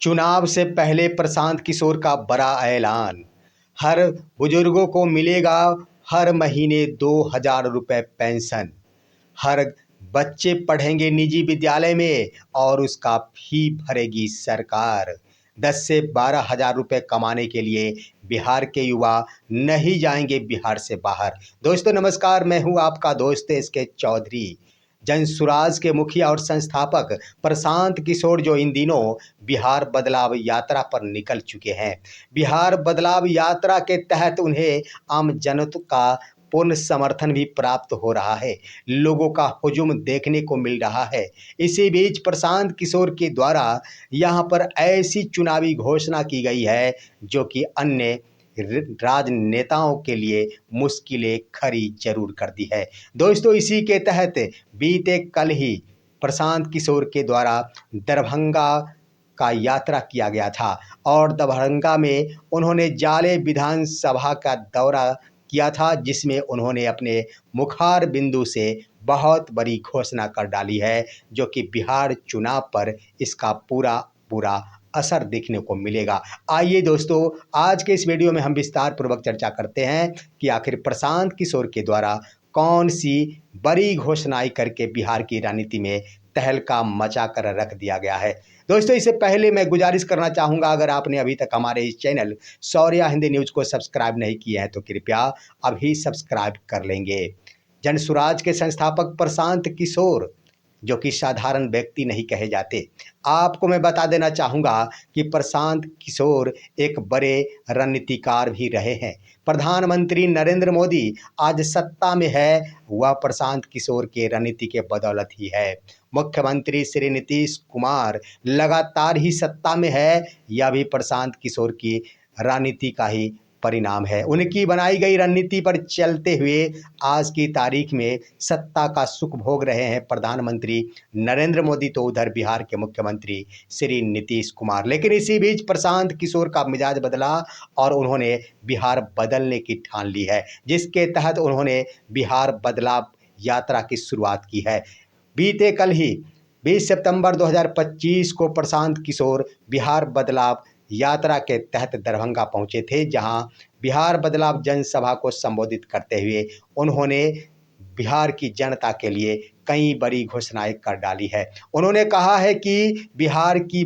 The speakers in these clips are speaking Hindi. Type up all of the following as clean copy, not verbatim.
चुनाव से पहले प्रशांत किशोर का बड़ा ऐलान। हर बुजुर्गों को मिलेगा हर महीने 2,000 रुपए पेंशन। हर बच्चे पढ़ेंगे निजी विद्यालय में और उसका फी भरेगी सरकार। 10 से 12,000 रुपए कमाने के लिए बिहार के युवा नहीं जाएंगे बिहार से बाहर। दोस्तों नमस्कार, मैं हूं आपका दोस्त SK चौधरी। जनसुराज के मुखिया और संस्थापक प्रशांत किशोर जो इन दिनों बिहार बदलाव यात्रा पर निकल चुके हैं। बिहार बदलाव यात्रा के तहत उन्हें आम जनता का पूर्ण समर्थन भी प्राप्त हो रहा है। लोगों का हुजूम देखने को मिल रहा है। इसी बीच प्रशांत किशोर के द्वारा यहाँ पर ऐसी चुनावी घोषणा की गई है जो कि अन्य राजनेताओं के लिए मुश्किलें खड़ी जरूर कर दी है। दोस्तों इसी के तहत बीते कल ही प्रशांत किशोर के द्वारा दरभंगा का यात्रा किया गया था और दरभंगा में उन्होंने जाले विधानसभा का दौरा किया था, जिसमें उन्होंने अपने मुखार बिंदु से बहुत बड़ी घोषणा कर डाली है जो कि बिहार चुनाव पर इसका पूरा पूरा असर देखने को मिलेगा। आइए दोस्तों, आज के इस वीडियो में हम विस्तार पूर्वक चर्चा करते हैं कि आखिर प्रशांत किशोर के द्वारा कौन सी बड़ी घोषणाएं करके बिहार की राजनीति में तहलका मचा कर रख दिया गया है। दोस्तों इससे पहले मैं गुजारिश करना चाहूँगा, अगर आपने अभी तक हमारे इस चैनल शौर्या हिंदी न्यूज़ को सब्सक्राइब नहीं किया है तो कृपया अभी सब्सक्राइब कर लेंगे। जनसुराज के संस्थापक प्रशांत किशोर जो कि साधारण व्यक्ति नहीं कहे जाते। आपको मैं बता देना चाहूँगा कि प्रशांत किशोर एक बड़े रणनीतिकार भी रहे हैं। प्रधानमंत्री नरेंद्र मोदी आज सत्ता में है, वह प्रशांत किशोर के रणनीति के बदौलत ही है। मुख्यमंत्री श्री नीतीश कुमार लगातार ही सत्ता में है, यह भी प्रशांत किशोर की रणनीति का ही परिणाम है। उनकी बनाई गई रणनीति पर चलते हुए आज की तारीख में सत्ता का सुख भोग रहे हैं प्रधानमंत्री नरेंद्र मोदी, तो उधर बिहार के मुख्यमंत्री श्री नीतीश कुमार। लेकिन इसी बीच प्रशांत किशोर का मिजाज बदला और उन्होंने बिहार बदलने की ठान ली है, जिसके तहत उन्होंने बिहार बदलाव यात्रा की शुरुआत की है। बीते कल ही 20 सितंबर 2025 को प्रशांत किशोर बिहार बदलाव यात्रा के तहत दरभंगा पहुंचे थे, जहां बिहार बदलाव जनसभा को संबोधित करते हुए उन्होंने बिहार की जनता के लिए कई बड़ी घोषणाएं कर डाली है। उन्होंने कहा है कि बिहार की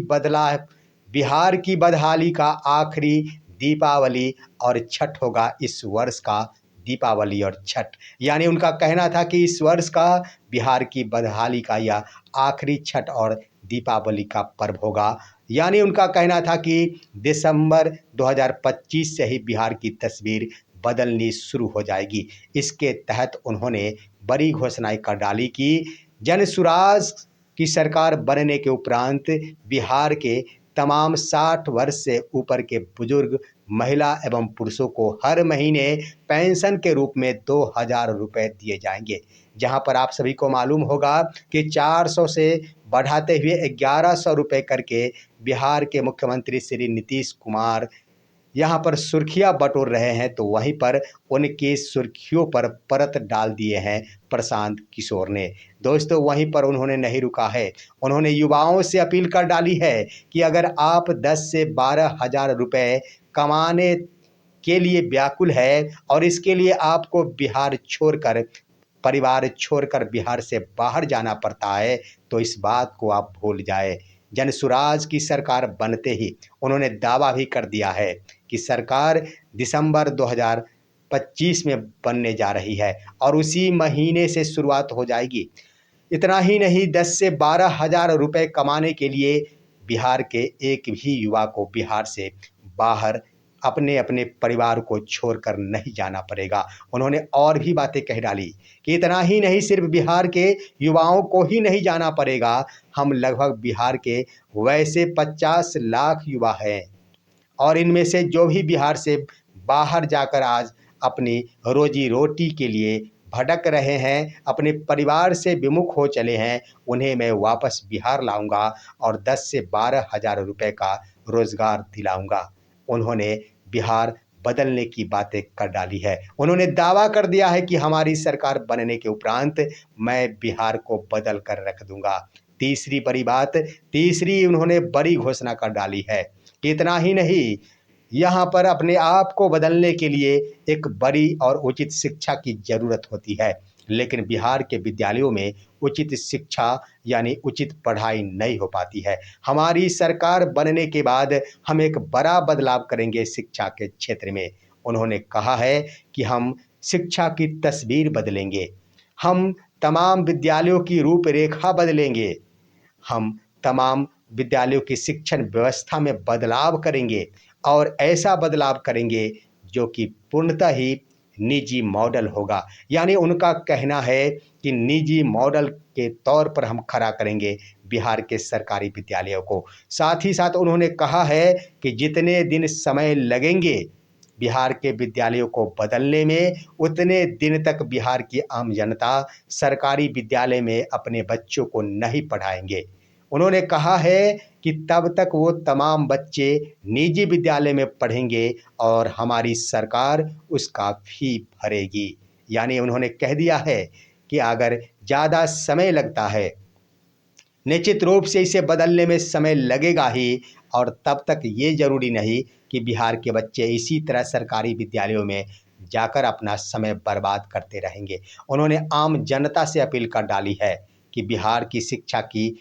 बदहाली का आखिरी दीपावली और छठ होगा इस वर्ष का दीपावली और छठ। यानी उनका कहना था कि इस वर्ष का बिहार की बदहाली का यह आखिरी छठ और दीपावली का पर्व होगा। यानी उनका कहना था कि दिसंबर 2025 से ही बिहार की तस्वीर बदलनी शुरू हो जाएगी। इसके तहत उन्होंने बड़ी घोषणाएं कर डाली कि जनसुराज की सरकार बनने के उपरांत बिहार के तमाम 60 वर्ष से ऊपर के बुजुर्ग महिला एवं पुरुषों को हर महीने पेंशन के रूप में 2,000 रुपए दिए जाएंगे। जहां पर आप सभी को मालूम होगा कि 400 से बढ़ाते हुए 1,100 रुपए करके बिहार के मुख्यमंत्री श्री नीतीश कुमार यहाँ पर सुर्खियाँ बटोर रहे हैं, तो वहीं पर उनकी सुर्खियों पर परत डाल दिए हैं प्रशांत किशोर ने। दोस्तों वहीं पर उन्होंने नहीं रुका है, उन्होंने युवाओं से अपील कर डाली है कि अगर आप 10 से 12,000 रुपए कमाने के लिए व्याकुल है और इसके लिए आपको बिहार छोड़कर, परिवार छोड़कर बिहार से बाहर जाना पड़ता है, तो इस बात को आप भूल जाए। जनसुराज की सरकार बनते ही उन्होंने दावा भी कर दिया है कि सरकार दिसंबर 2025 में बनने जा रही है और उसी महीने से शुरुआत हो जाएगी। इतना ही नहीं, 10 से 12,000 रुपए कमाने के लिए बिहार के एक भी युवा को बिहार से बाहर अपने अपने परिवार को छोड़कर नहीं जाना पड़ेगा। उन्होंने और भी बातें कह डाली कि इतना ही नहीं, सिर्फ बिहार के युवाओं को ही नहीं जाना पड़ेगा, हम लगभग बिहार के वैसे 50 लाख युवा हैं और इनमें से जो भी बिहार से बाहर जाकर आज अपनी रोजी रोटी के लिए भटक रहे हैं, अपने परिवार से विमुख हो चले हैं, उन्हें मैं वापस बिहार लाऊंगा और 10 से 12,000 रुपए का रोजगार दिलाऊंगा। उन्होंने बिहार बदलने की बातें कर डाली है। उन्होंने दावा कर दिया है कि हमारी सरकार बनने के उपरांत मैं बिहार को बदल कर रख दूंगा। तीसरी बड़ी बात, तीसरी उन्होंने बड़ी घोषणा कर डाली है। इतना ही नहीं, यहाँ पर अपने आप को बदलने के लिए एक बड़ी और उचित शिक्षा की जरूरत होती है, लेकिन बिहार के विद्यालयों में उचित शिक्षा यानी उचित पढ़ाई नहीं हो पाती है। हमारी सरकार बनने के बाद हम एक बड़ा बदलाव करेंगे शिक्षा के क्षेत्र में। उन्होंने कहा है कि हम शिक्षा की तस्वीर बदलेंगे, हम तमाम विद्यालयों की रूपरेखा बदलेंगे, हम तमाम विद्यालयों की शिक्षण व्यवस्था में बदलाव करेंगे और ऐसा बदलाव करेंगे जो कि पूर्णतः ही निजी मॉडल होगा। यानी उनका कहना है कि निजी मॉडल के तौर पर हम खड़ा करेंगे बिहार के सरकारी विद्यालयों को। साथ ही साथ उन्होंने कहा है कि जितने दिन समय लगेंगे बिहार के विद्यालयों को बदलने में, उतने दिन तक बिहार की आम जनता सरकारी विद्यालय में अपने बच्चों को नहीं पढ़ाएंगे। उन्होंने कहा है कि तब तक वो तमाम बच्चे निजी विद्यालय में पढ़ेंगे और हमारी सरकार उसका फी भरेगी। यानी उन्होंने कह दिया है कि अगर ज़्यादा समय लगता है, निश्चित रूप से इसे बदलने में समय लगेगा ही, और तब तक ये ज़रूरी नहीं कि बिहार के बच्चे इसी तरह सरकारी विद्यालयों में जाकर अपना समय बर्बाद करते रहेंगे। उन्होंने आम जनता से अपील कर डाली है कि बिहार की शिक्षा की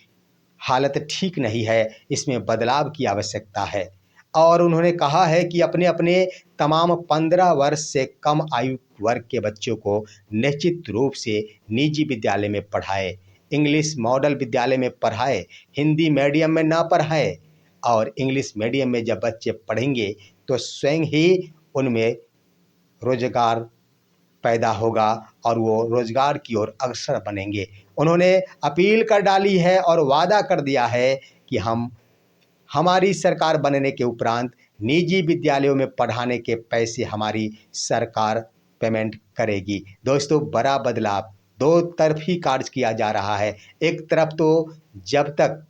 हालत ठीक नहीं है, इसमें बदलाव की आवश्यकता है। और उन्होंने कहा है कि अपने अपने तमाम 15 वर्ष से कम आयु वर्ग के बच्चों को निश्चित रूप से निजी विद्यालय में पढ़ाए, इंग्लिश मॉडल विद्यालय में पढ़ाए, हिंदी मीडियम में ना पढ़ाए। और इंग्लिश मीडियम में जब बच्चे पढ़ेंगे तो स्वयं ही उनमें रोजगार पैदा होगा और वो रोजगार की ओर अग्रसर बनेंगे। उन्होंने अपील कर डाली है और वादा कर दिया है कि हमारी सरकार बनने के उपरांत निजी विद्यालयों में पढ़ाने के पैसे हमारी सरकार पेमेंट करेगी। दोस्तों, बड़ा बदलाव दो तरफी कार्य किया जा रहा है। एक तरफ तो जब तक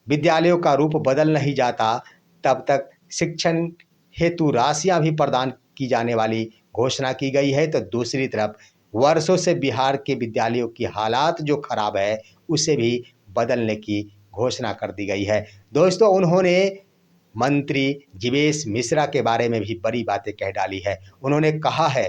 विद्यालयों का रूप बदल नहीं जाता तब तक शिक्षण हेतु राशियां भी प्रदान की जाने वाली घोषणा की गई है, तो दूसरी तरफ वर्षों से बिहार के विद्यालयों की हालात जो खराब है उसे भी बदलने की घोषणा कर दी गई है। दोस्तों, उन्होंने मंत्री जीवेश मिश्रा के बारे में भी बड़ी बातें कह डाली है। उन्होंने कहा है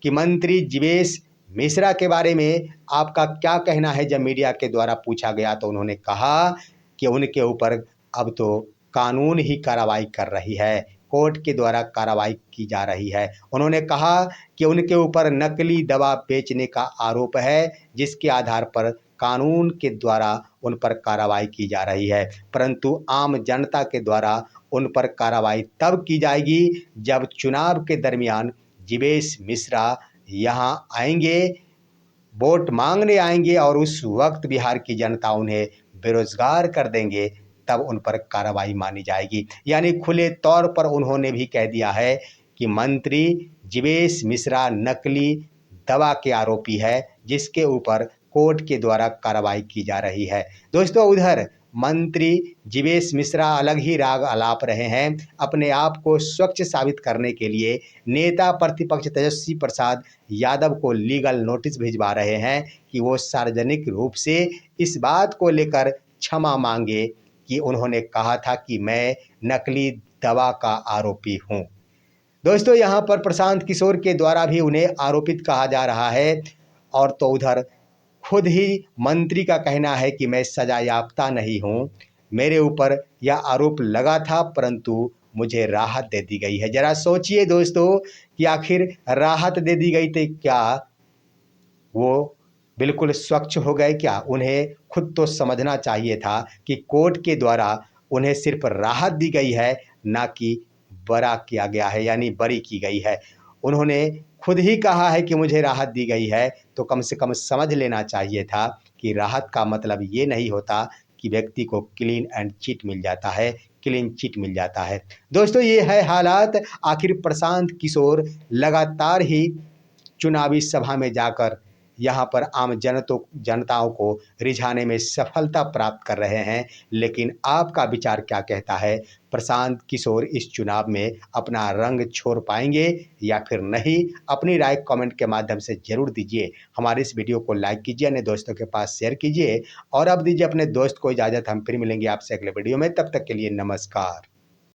कि मंत्री जीवेश मिश्रा के बारे में आपका क्या कहना है। जब मीडिया के द्वारा पूछा गया तो उन्होंने कहा कि उनके ऊपर अब तो कानून ही कार्रवाई कर रही है, कोर्ट के द्वारा कार्रवाई की जा रही है। उन्होंने कहा कि उनके ऊपर नकली दवा बेचने का आरोप है, जिसके आधार पर कानून के द्वारा उन पर कार्रवाई की जा रही है, परंतु आम जनता के द्वारा उन पर कार्रवाई तब की जाएगी जब चुनाव के दरमियान जीवेश मिश्रा यहाँ आएंगे, वोट मांगने आएंगे और उस वक्त बिहार की जनता उन्हें बेरोजगार कर देंगे, तब उन पर कार्रवाई मानी जाएगी। यानी खुले तौर पर उन्होंने भी कह दिया है कि मंत्री जीवेश मिश्रा नकली दवा के आरोपी है, जिसके ऊपर कोर्ट के द्वारा कार्रवाई की जा रही है। दोस्तों, उधर मंत्री जीवेश मिश्रा अलग ही राग आलाप रहे हैं। अपने आप को स्वच्छ साबित करने के लिए नेता प्रतिपक्ष तेजस्वी प्रसाद यादव को लीगल नोटिस भिजवा रहे हैं कि वो सार्वजनिक रूप से इस बात को लेकर क्षमा मांगे कि उन्होंने कहा था कि मैं नकली दवा का आरोपी हूं। दोस्तों, यहाँ पर प्रशांत किशोर के द्वारा भी उन्हें आरोपित कहा जा रहा है, और तो उधर खुद ही मंत्री का कहना है कि मैं सजा याफ्ता नहीं हूँ, मेरे ऊपर यह आरोप लगा था परंतु मुझे राहत दे दी गई है। जरा सोचिए दोस्तों कि आखिर राहत दे दी गई तो क्या वो बिल्कुल स्वच्छ हो गए क्या? उन्हें खुद तो समझना चाहिए था कि कोर्ट के द्वारा उन्हें सिर्फ राहत दी गई है, ना कि बरा किया गया है, यानी बरी की गई है। उन्होंने खुद ही कहा है कि मुझे राहत दी गई है, तो कम से कम समझ लेना चाहिए था कि राहत का मतलब ये नहीं होता कि व्यक्ति को क्लीन एंड चिट मिल जाता है, क्लीन चिट मिल जाता है। दोस्तों, ये है हालात। आखिर प्रशांत किशोर लगातार ही चुनावी सभा में जाकर यहाँ पर आम जनताओं को रिझाने में सफलता प्राप्त कर रहे हैं। लेकिन आपका विचार क्या कहता है? प्रशांत किशोर इस चुनाव में अपना रंग छोड़ पाएंगे या फिर नहीं? अपनी राय कमेंट के माध्यम से जरूर दीजिए। हमारे इस वीडियो को लाइक कीजिए, अन्य दोस्तों के पास शेयर कीजिए और अब दीजिए अपने दोस्त को इजाज़त। हम फिर मिलेंगे आपसे अगले वीडियो में। तब तक के लिए नमस्कार।